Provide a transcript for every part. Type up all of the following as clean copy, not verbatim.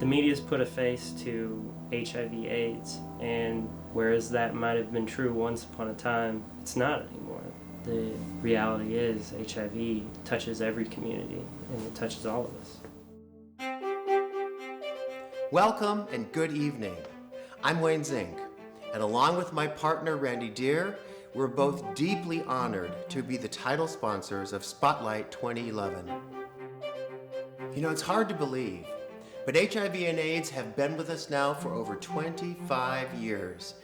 The media's put a face to HIV/AIDS, and whereas that might have been true once upon a time, it's not anymore. The reality is HIV touches every community, and it touches all of us. Welcome and good evening. I'm Wayne Zink, and along with my partner Randy Deere, we're both deeply honored to be the title sponsors of Spotlight 2011. You know, it's hard to believe, but HIV and AIDS have been with us now for over 25 years.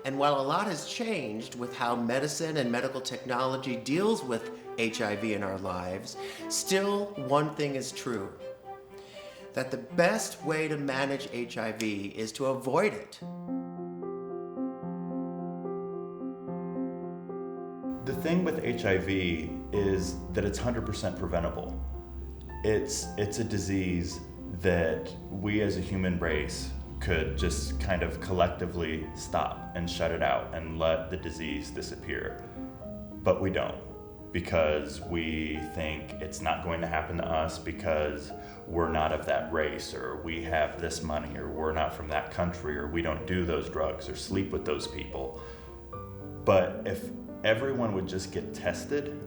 And while a lot has changed with how medicine and medical technology deals with HIV in our lives, still one thing is true, that the best way to manage HIV is to avoid it. The thing with HIV is that it's 100% preventable. It's a disease that we as a human race could just kind of collectively stop and shut it out and let the disease disappear. But we don't, because we think it's not going to happen to us because we're not of that race, or we have this money, or we're not from that country, or we don't do those drugs or sleep with those people. But if everyone would just get tested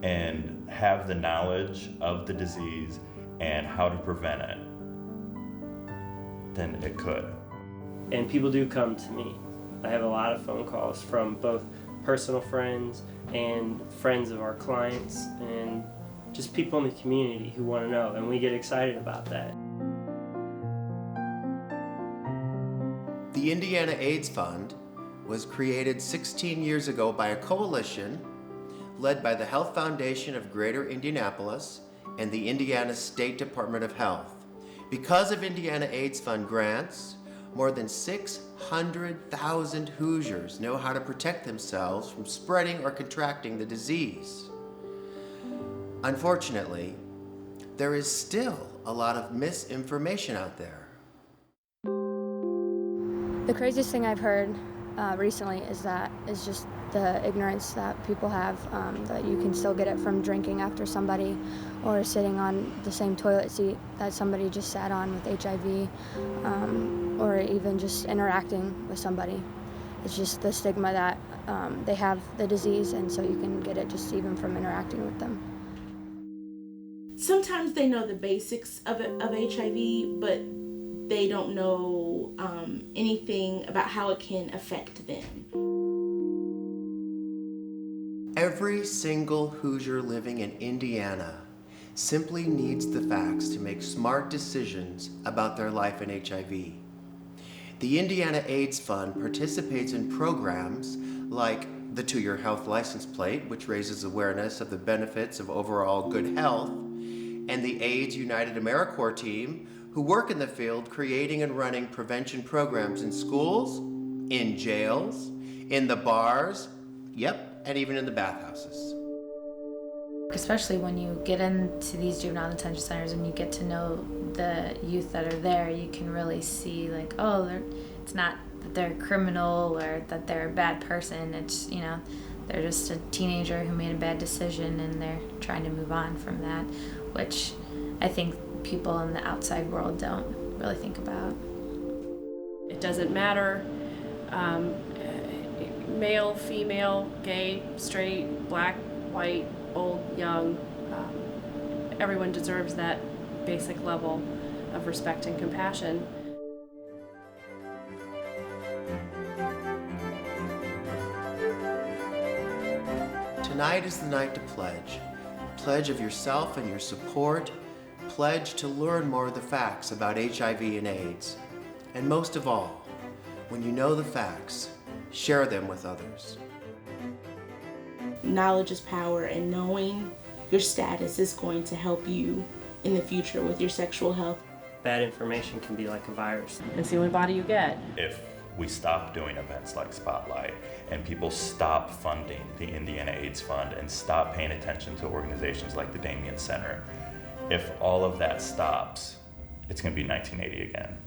and have the knowledge of the disease and how to prevent it, then it could. And people do come to me. I have a lot of phone calls from both personal friends and friends of our clients and just people in the community who want to know, and we get excited about that. The Indiana AIDS Fund was created 16 years ago by a coalition led by the Health Foundation of Greater Indianapolis and the Indiana State Department of Health. Because of Indiana AIDS Fund grants, more than 600,000 Hoosiers know how to protect themselves from spreading or contracting the disease. Unfortunately, there is still a lot of misinformation out there. The craziest thing I've heard recently is just the ignorance that people have, that you can still get it from drinking after somebody or sitting on the same toilet seat that somebody just sat on with HIV, or even just interacting with somebody. It's just the stigma that they have the disease, and so you can get it just even from interacting with them. Sometimes they know the basics of HIV, but they don't know anything about how it can affect them. Every single Hoosier living in Indiana simply needs the facts to make smart decisions about their life in HIV. The Indiana AIDS Fund participates in programs like the 2-Year Health License Plate, which raises awareness of the benefits of overall good health, and the AIDS United AmeriCorps team, who work in the field creating and running prevention programs in schools, in jails, in the bars, and even in the bathhouses. Especially when you get into these juvenile detention centers and you get to know the youth that are there, you can really see like, it's not that they're a criminal or that they're a bad person. It's, they're just a teenager who made a bad decision and they're trying to move on from that, which I think people in the outside world don't really think about. It doesn't matter, male, female, gay, straight, black, white, old, young, everyone deserves that basic level of respect and compassion. Tonight is the night to pledge. Pledge of yourself and your support. Pledge to learn more of the facts about HIV and AIDS. And most of all, when you know the facts, share them with others. Knowledge is power, and knowing your status is going to help you in the future with your sexual health. Bad information can be like a virus. It's the only body you get. If we stop doing events like Spotlight and people stop funding the Indiana AIDS Fund and stop paying attention to organizations like the Damien Center, if all of that stops, it's going to be 1980 again.